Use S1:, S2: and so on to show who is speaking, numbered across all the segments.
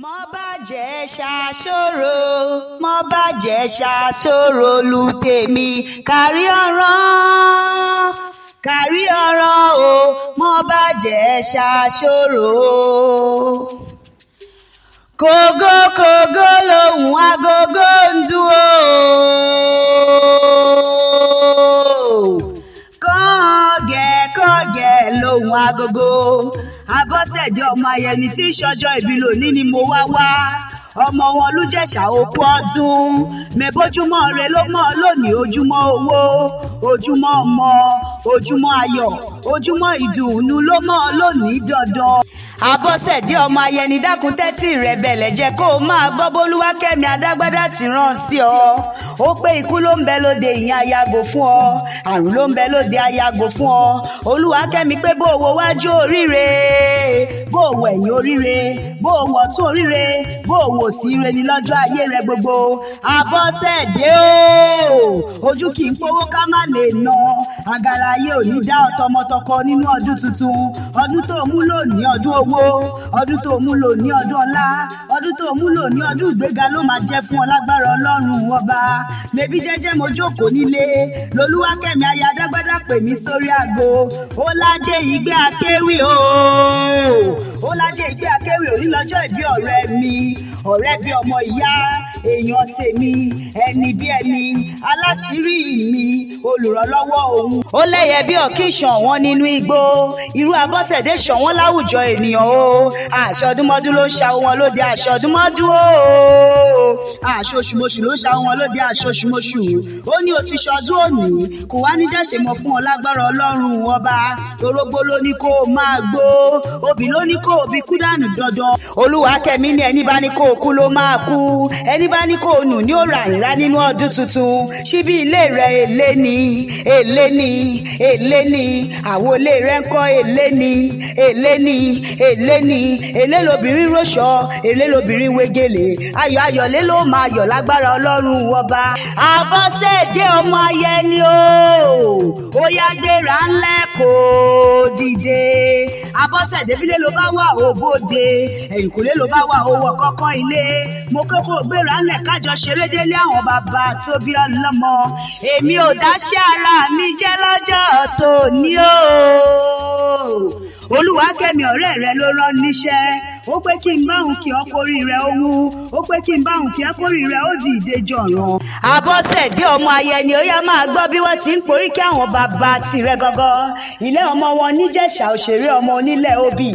S1: Mo bàjẹ́ ṣàṣòro, mo bàjẹ́ ṣàṣòro lu tèmi kárí ọ̀ràn o, mo bàjẹ́ ṣàṣòro. Kògó kògó lòun agogo ń dún o, kọ́gẹ̀ lòun agogo. Abọ́sẹ̀dé ọmọ Ayẹni tí ìṣọjọ́ ìbí lónìí ni mo wá ọmọ wọn lújẹ̀ṣà òkú ọdún mẹ́bójúmọ́ rẹ ló mọ́ lónìí, ojúmọ́ owó, ojúmọ́ ọmọ, ojúmọ́ ayọ̀, ojúmọ́ ìdùnnú ló mọ́ lónìí dandan. Abọ́sẹ̀dé ọmọ Ayẹni dákun tẹ́tí rẹ̀ bẹ̀lẹ̀ jẹ́ kó o máa gbọ́ bólúwákẹ́mi adágbádá ti rán sí ọ. Ó pé ikú ló ń bẹ lóde ìyẹn ayago fún ọ, àrùn ló ń bẹ lóde ayago fún ọ. Olúwakẹ́mi pé bó wo wájú oríire, bó wo ẹ̀yìn oríire, bó wo ọ̀tún oríire, bó wo sí ire ní lọ́jọ́ ayé rẹ gbogbo. Abọ́sẹ̀dé o, ojú kì í powó ká má lè ná, àgàrà ayé ò ní dá ọ tọmọtọkọ nínú ọdún tuntun. Ọdún tó mú lónìí ọdún owó, ọdún tó mú lò ní ọdún ọlá, ọdún tó mú lò ní ọdún ìgbéga ló máa jẹ́ fún ọ lágbára Ọlọ́run ọba. Mẹ́bí jẹ́jẹ́ mo jókòó nílé lolúwakẹ́mi aya adágbádá pè mí sórí aago. Ó lájẹ ìgbé akéwì o, ó lájẹ ìgbé akéwì òní lọ́jọ́ ìbí ọ̀rẹ́ mi, ọ̀rẹ́ bí ọmọ ìyá, èèyàn tèmi, ẹni bí ẹni, aláṣírí mi, olùrànlọ́wọ́ òun. Ó lẹ́yẹ bí ọ̀kí ṣọ̀wọ́n nínú igbó, irú Abọ́sẹ̀dé ṣọ̀wọ́n láwùjọ ènìyàn o. Àṣọdúnmọ́dún ló ń ṣa wọn lóde àṣọdúnmọ́dún o, àṣoṣùmọṣù ló ń ṣa wọn lóde àṣoṣùmọṣù. Ó ní o ti ṣọdún òní, kò wá ní jẹ́ṣe mọ́ fún ọ lágbára Ọlọ́run ọba. Orógbó ló ní kó o máa gbó, obì ló ní kó o bí kú dànù dandan. Olúwakẹ́mi ní ẹni bá ní kó o kú ló máa kú, ẹni bá ní kó o nù ní ó rà rírá nínú ọdún tuntun. Ṣíbí ilé rẹ̀ èlé ni, èlé ni, èlé ni, àwo ilé rẹ̀ ń kọ́ èlé ni, èlé ni, èlé ni, èlé lobìnrin róṣọ, èlé lobìnrin wégele, ayọ̀ ayọ̀lé ló máa yọ̀ lágbára Ọlọ́run ọba. Abọ́sẹ̀dé ọmọ Ayẹni o, ó yá gbéra ńlẹ̀ kó dìde. Abọ́sẹ̀dé bílé ló bá wà ó bóde, ẹ̀yìnkùlé ló bá wà ó wọ kọ́kọ́ ilé. Mo kókó gbéra ńlẹ̀ kájọ ṣeré délé àwọn bàbá tó bí ọlọ́mọ. Èmi ò dáṣẹ́ ara mi jẹ́ lọ́jọ́ tòní o. Olúwakẹ́mi ọ̀rẹ́ rẹ ló rán níṣẹ́, ó pé kí n bá òun kí ọkọrí rẹ ó wú, ó pé kí n bá òun kí ọkọrí rẹ ó dìde jọ̀ràn. Abọ́sẹ̀dé ọmọ Ayẹni ó yá máa gbọ́ bí wọ́n ti ń porí kí àwọn bàbá tirẹ̀ gangan. Ilé ọmọ wọn níjẹ̀ṣà òṣèré ọmọ onílẹ̀ obì,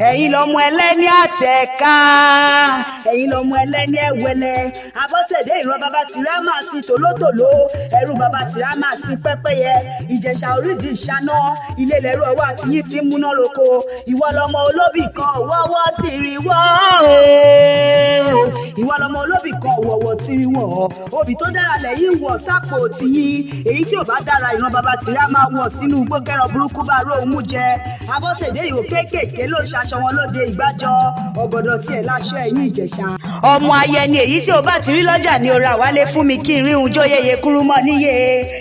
S1: ẹ̀yin lọmọ ẹlẹ́ni àtẹ̀ká, ẹ̀yin lọmọ ẹlẹ́ni ẹ̀wẹ̀lẹ̀. Abọ́sẹ̀dé ìran bàbá tirẹ̀ máa sin tòlótòló, ẹrú bàbá tirẹ̀ máa sin pẹ́pẹ́yẹ. Ìjẹ̀ṣà orídìí ìṣáná, ilé lẹ́rú ọwọ́ àti yìí ti ń múná roko. Ìwọ lọmọ olóbì kan wọ́wọ́ tìrì wọ́ o, ìwọ lọmọ olóbì kan wọ̀wọ̀ tìrì wọ̀. Obì tó dára lẹ́yìn wọ̀ sápò tìyín, èyí tí ò bá dára ìran bàbá tirẹ̀ máa wọ̀ sínú igbó kẹrọ burúkú bá ró òun mú jẹ. Abọ́sẹ̀dé ìhò kéékèèké ló ń ṣaṣọ wọn lóde ìgbàjọ, ọ̀gọ̀dọ̀ tiẹ̀ láṣọ ẹ̀yìn Ìjẹ̀ṣà. Ọmọ Ayẹni èyí tí o bá ti rí lọ́jà ni o ra wálé fún mi kí n rí un jóyeye kúrú mọ́ níye.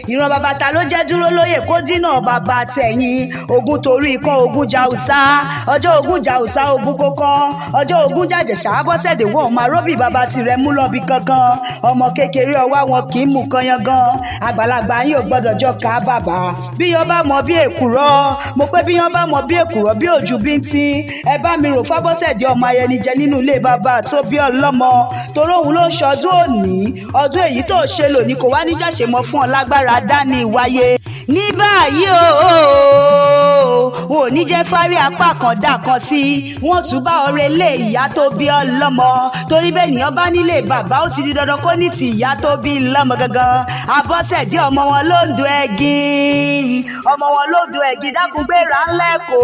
S1: Ìran bàbá ta ló jẹ́ dúró lóyè kó dínà bàbá tẹ̀yìn. Ogun torí ikán ogun Jàùsá, ọjọ́ ogun Jàùsá ogun kókán, ọjọ́ ogun jàjẹ̀ṣà. Abọ́sẹ̀dé wọn máa róbì bàbá tirẹ̀ mú lọ́bì kankan. Ọmọ kékeré ọwá wọn kì í mú kanyan gan, àgbàlagbà yín ò gbọ́dọ̀ jọ ká bàbá. Bí yán bá mọ bí èkùrọ́, mo pé bí yán bá mọ bí èkùrọ́ bí òjú bíntín. Ẹ bá mi rò f'Abọ́sẹ̀dé ọmọ Ayẹni jẹ nínú ilé bàbá tó bí ọlọ́mọ, torí òun ló ń ṣọdún òní. Ọdún èyí tó ṣe lòní kò wá ní jàṣe mọ́ fún ọ lágbára dání wáyé. Ní báyìí o, wọn ò ní jẹ́ fárí apá kan dà kan sí, wọ́n tún bá ọrẹ lé ìyá tó bí ọlọ́mọ, torí bẹ́ẹ̀ nìyẹn bá nílé bàbá ó ti di dandan kó ní ti ìyá tó bí lọ́mọ gangan. Abọ́sẹ̀dé ọmọ wọn lóńdó ẹ̀gìn, ọmọ wọn lóńdó ẹ̀gìn, dákun gbéra ńlẹ̀ kó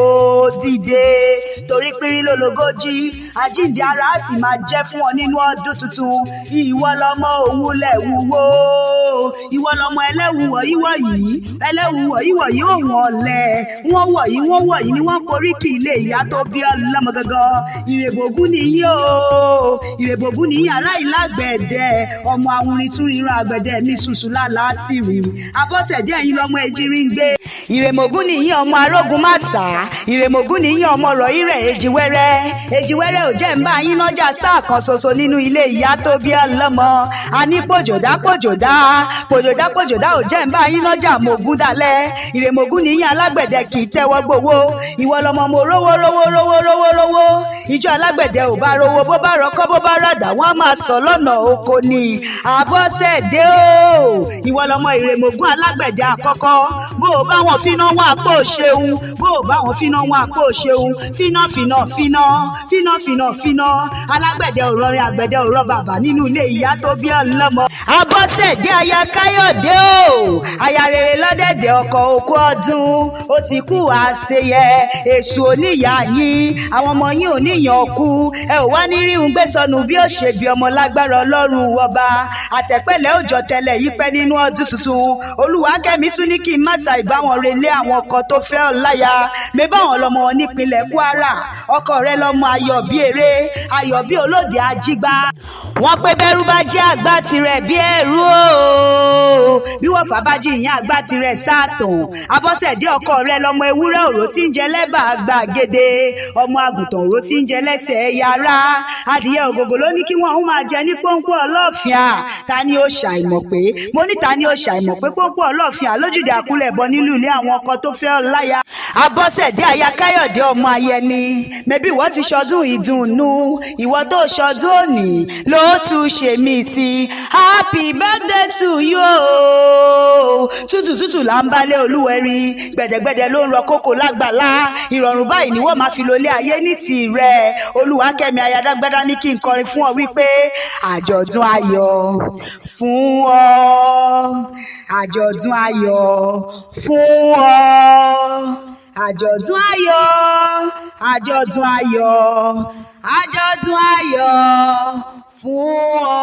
S1: dìde, torí pírí lólogójì, àjíǹde ara á sì máa jẹ́ fún ọ nínú ọdún tuntun. Ìwọ lọmọ òwúlẹ̀ wúwo, ìwọ lọmọ ẹlẹ́wù wọ̀nyí wọ̀nyí, ẹlẹ́wù wọ̀nyí wọ̀nyí òun ọ̀lẹ́, wọ́n wọ̀nyí ni wọ́n porí kì í lè ìyá tó bí ọlọ́mọ gangan. Ìrèbògún nìyí o, ìrèbògún nìyí ará ìlágbẹ̀dẹ, ọmọ awurin tún ríran àgbẹ̀dẹ mi ṣùṣù lálá tìrì. Abọ́sẹ̀dé ẹ̀yin lọmọ èjìrí ń gbé. ìrèmọ̀gún nìyí ọmọ arógun má sá ìrèmọ̀gún nìyí ọmọ ọ̀rọ̀ ìrẹ̀ èjìwẹ́rẹ́ ò jẹ́ ń bá yín nájà sáà kan ṣoṣo nínú ilé ìyá tó bí ọlọ́mọ a ní pòjòdá ò jẹ́ ń bá yín nájà mọ̀gún dalẹ̀ ìrèmọ̀gún nìyí alágbẹ̀dẹ kì í tẹ́wọ́ gbowó ìwọ lọmọ mo rówó ìjọ alágbẹ̀dẹ ò bá rówó bó bá rọkọ́ bó bá ràdà wọ́n á máa sọ lọ́nà oko ni Àbọ̀sẹ̀dé o ìwọ lọmọ ìrèmọ̀gún alágbẹ̀dẹ àkọ́kọ́ bó o bá wọn finá wọn àpò ṣeun finá alágbẹ̀dẹ ò rọrin àgbẹ̀dẹ ò rọ bàbà nínú ilé ìyá tó bí ọlọ́mọ. Àbọ̀sẹ̀dé aya Káyọ̀dé o aya rere lọ́dẹ̀dẹ̀ ọkọ̀ òkú ọdún ó ti kú àṣeyẹ èṣù oníyà yín àwọn ọmọ yín ò níyàn kú ẹ ò wá ní ríhun gbé sọnù bí ó ṣe bí ọmọ lágbára Ọlọ́run ọba àtẹ̀pẹ́lẹ̀ òjò tẹ́lẹ̀ yí pẹ́ nínú ọdún tuntun Olúwakẹ́mi tún ní kí n má ṣàì bá wọn relé àwọn ọkọ tó fẹ́ ọláyà mi bá wọn lọmọ nípínlẹ̀ Kwara ọkọ rẹ lọmọ ayọ̀ bí eré ayọ̀ bí olóde ajígbá wọ́n pé bẹ́rù bá jẹ́ àgbà tirẹ̀ bí ẹrú o bí wọ́n fà bá jí ìyẹn àgbà tirẹ̀ sáàtàn Àbọ̀sẹ̀dé ọkọ rẹ lọmọ ewúrẹ́ òró tí ń jẹ lẹ́bàá gbàgede ọmọ àgùntàn òró tí ń jẹ lẹ́sẹ̀ yàrá adìyẹ ògògò ló ní kí wọ́n máa jẹ ní pọ́npọ́ ọlọ́fìà ta ni ó ṣàìmọ̀ pé pọ́npọ́ ọlọ́fìà lójúde àkúlẹ̀ bọ nílùú ilé àwọn ọkọ tó fẹ́ ọláyà Àbọ̀sẹ̀dé aya Káyọ̀dé ọmọ ayẹni mẹbí ìwọ ti ṣọdún ìdùnnú ìwọ tó ṣọdún òní ló tún ṣe mí sí happy birthday to you tútù là ń balẹ̀ olúwẹ̀rí gbẹ̀dẹ̀gbẹ̀dẹ̀ ló ń rọ kókò lágbàlá ìrọ̀rùn báyìí ni wọ́n máa fi lólé ayé ní tirẹ̀ Olúwakẹ́mi ayadágbádá ní kí n kọrin fún ọ wípé àjọ̀dún ayọ̀ fún ọ àjọ̀dún ayọ̀ fún ọ àjọ̀dún ayọ̀ fún ọ.